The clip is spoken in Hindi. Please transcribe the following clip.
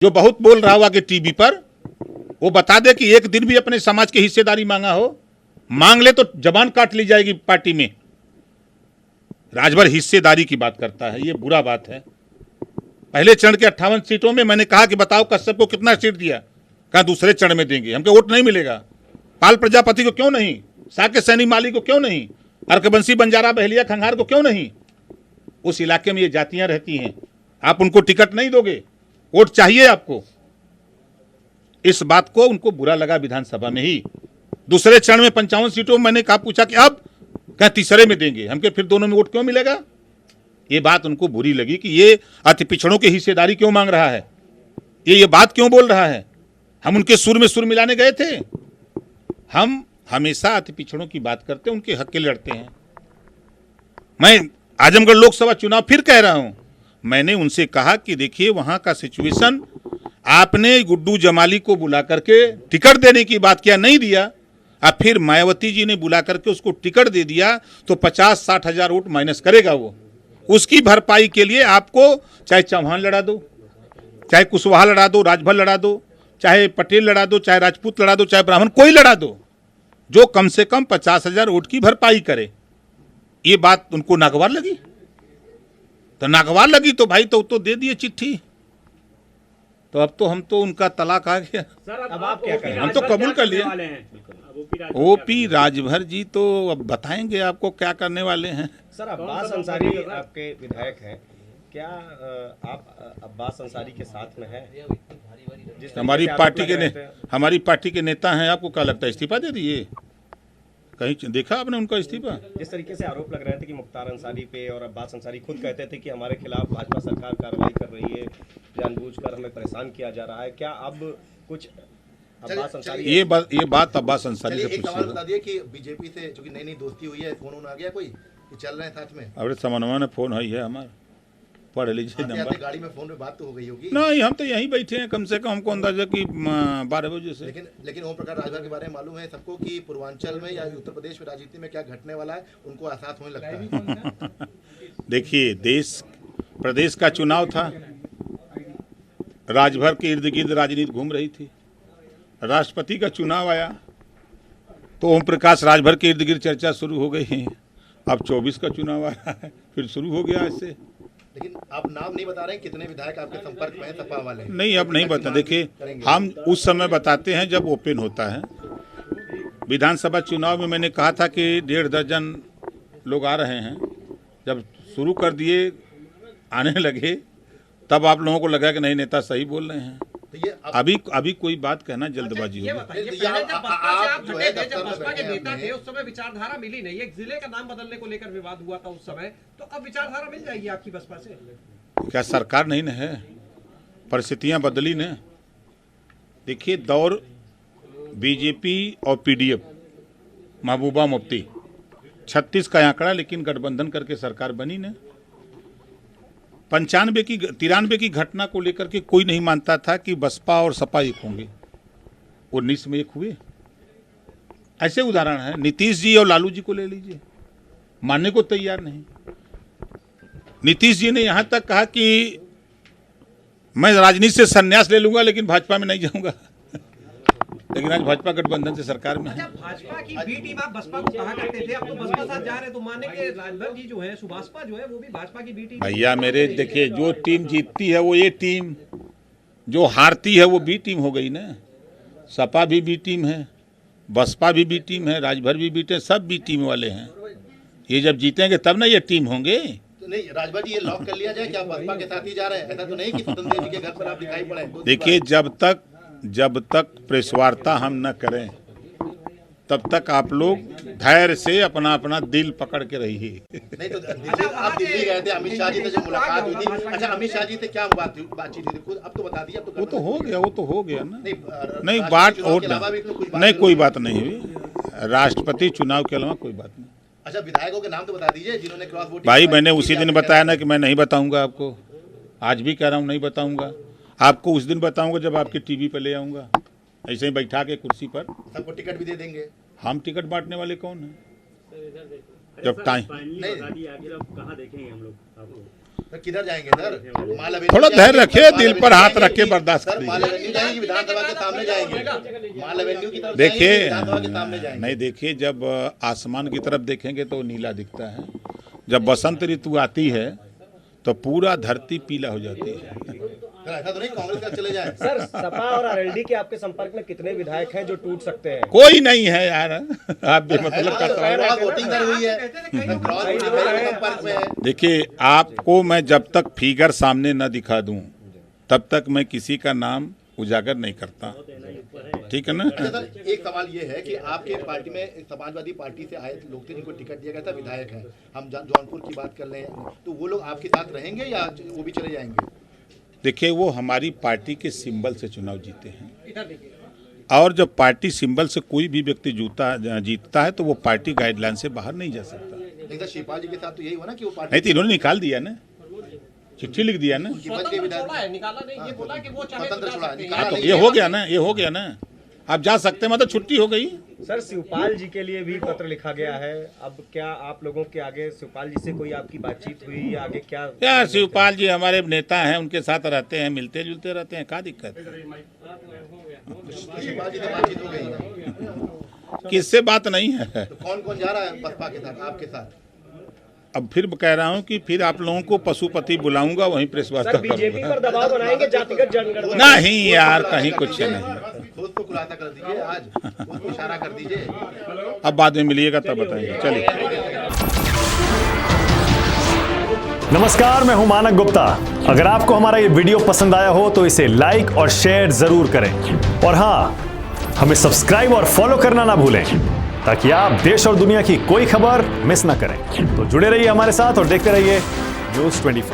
जो बहुत बोल रहा होगा कि टीवी पर, वो बता दे कि एक दिन भी अपने समाज की हिस्सेदारी मांगा हो। मांग ले तो जबान काट ली जाएगी पार्टी में। राजभर हिस्सेदारी की बात करता है, ये बुरा बात है। पहले चरण के 58 सीटों में मैंने कहा कि बताओ कश्यप को कितना सीट दिया, कहा दूसरे चरण में देंगे, हमको वोट नहीं मिलेगा। पाल प्रजापति को क्यों नहीं, साके सैनी माली को क्यों नहीं, अर्कबंसी बंजारा बहलिया खंगार को क्यों नहीं। उस इलाके में ये जातियां रहती हैं, आप उनको टिकट नहीं दोगे, वोट चाहिए आपको। इस बात को उनको बुरा लगा विधानसभा में ही। दूसरे चरण में 55 सीटों में मैंने कहा, पूछा कि अब क्या तीसरे में देंगे, हमके फिर दोनों में वोट क्यों मिलेगा। ये बात उनको बुरी लगी कि ये अति पिछड़ों की हिस्सेदारी क्यों मांग रहा है, ये बात क्यों बोल रहा है। हम उनके सुर में सुर मिलाने गए थे। हम हमेशा अति पिछड़ों की बात करते हैं, उनके हक के लिए लड़ते हैं। मैं आजमगढ़ लोकसभा चुनाव फिर कह रहा हूं, मैंने उनसे कहा कि देखिए वहां का सिचुएशन, आपने गुड्डू जमाली को बुला करके टिकट देने की बात किया, नहीं दिया। अब फिर मायावती जी ने बुला करके उसको टिकट दे दिया तो 50-60 हजार वोट माइनस करेगा वो। उसकी भरपाई के लिए आपको चाहे चौहान लड़ा दो, चाहे कुशवाहा लड़ा दो, राजभर लड़ा दो, चाहे पटेल लड़ा दो, चाहे राजपूत लड़ा दो, चाहे ब्राह्मण, कोई लड़ा दो, जो कम से कम 50,000 वोट की भरपाई करे। ये बात उनको नागवार लगी, तो नागवार लगी तो भाई तो दे दिए चिट्ठी। तो अब तो हम तो उनका तलाक आ गया। सर अब आप क्या करें, हम तो कबूल कर लिए। ओपी राजभर जी तो अब बताएंगे आपको क्या करने वाले हैं। सर अब्बास अंसारी आपके विधायक हैं, क्या आप अब्बास अंसारी के साथ में हैं? हमारी पार्टी के नेता हैं, आपको क्या लगता है इस्तीफा दे दिए? कहीं देखा आपने उनका इस्तीफा? जिस तरीके से आरोप लग रहे थे कि मुख्तार अंसारी पे और अब्बास अंसारी खुद कहते थे कि हमारे खिलाफ भाजपा सरकार कार्रवाई कर रही है, जानबूझकर हमें परेशान किया जा रहा है, क्या अब कुछ अब्बास अंसारी ये बात अब्बास अंसारी से एक सवाल बता दिए कि बीजेपी से जो कि नई दोस्ती हुई है, फोन आ गया कोई कि चल रहे हैं साथ में? अरे समन्वय ने फोन है हमारा, पढ़ लीजिए नंबर। गाड़ी में फोन पे बात तो हो गई होगी। नहीं, हम तो यहीं बैठे हैं, कम से कम हमको अंदाजा कि 12 बजे से। लेकिन ओम प्रकाश राजभर के बारे में मालूम है सबको कि पूर्वांचल में या उत्तर प्रदेश में राजनीति में क्या घटने वाला है, उनको एहसास होने लगता है। देखिए, देश प्रदेश का चुनाव था, राजभर के इर्द गिर्द राजनीति घूम रही थी। राष्ट्रपति का चुनाव आया तो ओम प्रकाश राजभर के इर्द गिर्द चर्चा शुरू हो गई है। अब 24 का चुनाव आया है, फिर शुरू हो गया ऐसे। लेकिन आप नाम नहीं बता रहे हैं, कितने विधायक आपके संपर्क में हैं सपा वाले? नहीं, अब नहीं बता। देखिए, हम उस समय बताते हैं जब ओपन होता है। विधानसभा चुनाव में मैंने कहा था कि 1.5 दर्जन लोग आ रहे हैं। जब शुरू कर दिए, आने लगे, तब आप लोगों को लगा कि नहीं, नेता सही बोल रहे हैं। तो ये अभी कोई बात कहना जल्दबाजी होगी। बसपा के नेता थे उस समय विचारधारा मिली नहीं, एक जिले का नाम बदलने को लेकर विवाद हुआ था उस समय, तो अब विचारधारा मिल जाएगी आपकी बसपा से? क्या सरकार नहीं न है, परिस्थितियां बदली न। देखिए, दौर बीजेपी और पीडीएफ, महबूबा मुफ्ती 36 का आंकड़ा, लेकिन गठबंधन करके सरकार बनी न। 93 की घटना को लेकर के कोई नहीं मानता था कि बसपा और सपा एक होंगे, 19 में एक हुए। ऐसे उदाहरण है, नीतीश जी और लालू जी को ले लीजिए, मानने को तैयार नहीं। नीतीश जी ने यहां तक कहा कि मैं राजनीति से संन्यास ले लूंगा लेकिन भाजपा में नहीं जाऊंगा। लेकिन आज भाजपा गठबंधन से सरकार में है। भाजपा की बी टीम आप बसपा को कहा करते थे, अब तो बसपा साथ जा रहे हैं, तो मानने के राजभर जी जो है, सुभाषपा जो है, वो भी भाजपा की बी टीम। भैया मेरे, देखिए, जो टीम जीतती है वो ए टीम, जो हारती है वो बी टीम हो गई ना। सपा भी बी टीम है, बसपा भी बी टीम है, राजभर भी बी टीम, सब बी टीम वाले हैं। ये जब जीतेंगे तब ना ये टीम होंगे। तो नहीं, राजभर जी ये लॉक कर लिया जाए कि आप बसपा के साथ ही जा रहे हैं? ऐसा तो नहीं कि स्वतंत्र देव जी के घर पर आप दिखाई पड़े? देखिए, जब तक प्रेस वार्ता हम न करें तब तक आप लोग धैर्य से अपना दिल पकड़ के रहिए। नहीं तो आप दिल्ली गए थे, अमित शाह जी से जो मुलाकात हुई थी, अच्छा अमित शाह जी से क्या बातचीत हुई थी खुद? अब तो बता दिया, वो तो हो गया ना। नहीं, बात और नहीं, कोई बात नहीं हुई। राष्ट्रपति चुनाव के अलावा कोई बात नहीं। अच्छा, विधायकों के नाम तो बता दीजिए जिन्होंने क्रॉस वोटिंग। भाई, मैंने उसी दिन बताया ना कि मैं नहीं बताऊंगा आपको। आज भी कह रहा हूँ नहीं बताऊंगा आपको। उस दिन बताऊंगा जब आपकी टीवी पे ले आऊंगा, ऐसे ही बैठा के कुर्सी पर। सबको टिकट भी दे देंगे। हम टिकट बांटने वाले कौन हैं? जब टाइम नहीं कहाँ देखेंगे हम लोग आपको? तो किधर जाएंगे सर? माल एवेन्यू थोड़ा जाएंगे, धैर्य रखिए, माल दिल एवेन्यू पर हाथ जाएंगे रख के कि- बर्दाश्त सर, माल करिए। एवेन्यू जाएंगे, विधानसभा के सामने जाएंगे, माल एवेन्यू की तरफ देखिए जाएंगे, विधानसभा के सामने जाएंगे। नहीं, देखिए जब आसमान की तरफ देखेंगे तो नीला दिखता है, जब बसंत ऋतु आती है तो पूरा धरती पीला हो जाती है। सर ऐसा तो नहीं कांग्रेस का चले जाए। सर, सपा और आरएलडी के आपके संपर्क में कितने विधायक हैं जो टूट सकते हैं? कोई नहीं है यार, आप बेमतलब का सवाल। वोटिंग कर हुई है, क्रॉस वोटिंग के संपर्क में है। देखिए, आपको मैं जब तक फिगर सामने न दिखा दूं तब तक मैं किसी का नाम उजागर नहीं करता, ठीक है ना। अच्छा सर, एक सवाल ये है कि आपके पार्टी में समाजवादी पार्टी से आए लोग थे जिनको टिकट दिया गया था, विधायक हैं, हम जौनपुर की बात कर लें, तो वो लोग आपके साथ रहेंगे या वो भी चले जाएंगे? देखिए, वो हमारी पार्टी के सिंबल से चुनाव जीते हैं, और जब पार्टी सिंबल से कोई भी व्यक्ति जीतता है तो वो पार्टी गाइडलाइन से बाहर नहीं जा सकता। लेकिन सर शिवपाल जी के साथ तो यही हुआ ना कि वो पार्टी नहीं तो इन्होंने निकाल दिया ना, चिट्ठी लिख दिया ना। की बच गई विधायक। छोड़ा है, निकाला नहीं, ये बोला कि वो चाहे तो स्वतंत्र जा छोड़ा, सकते हैं। निकाला हाँ, तो नहीं। ये हो गया ना, ये हो गया ना, आप जा सकते हैं, मतलब छुट्टी हो गई। सर, शिवपाल जी के लिए भी पत्र लिखा गया है। अब क्या आप लोगों के आगे शिवपाल जी से कोई आपकी बातचीत हुई या आगे क्या? यार, शिवपाल जी हमारे नेता हैं, उनके साथ रहते हैं, मिलते जुलते रहते हैं, क्या दिक्कत है? शिवपाल जी से बातचीत हो गई, किससे बात नहीं है। तो कौन कौन जा रहा है बसपा के साथ, आपके साथ? अब फिर कह रहा हूँ कि फिर आप लोगों को पशुपति बुलाऊंगा, वहीं प्रेस वार्ता सर, बीजेपी करूंगा। पर दबाव बनाएंगे जातिगत जनगणना? नहीं यार, कहीं कुछ नहीं। उसको खुलासा कर दीजिए आज, उसको इशारा कर दीजिए। अब बाद में मिलिएगा तब बताएंगे। चलिए। नमस्कार, मैं हूं मानक गुप्ता। अगर आपको हमारा ये वीडियो पसंद आया हो तो इसे लाइक और शेयर जरूर करें, और हाँ, हमें सब्सक्राइब और फॉलो करना ना भूलें ताकि आप देश और दुनिया की कोई खबर मिस ना करें। तो जुड़े रहिए हमारे साथ और देखते रहिए न्यूज़ 24।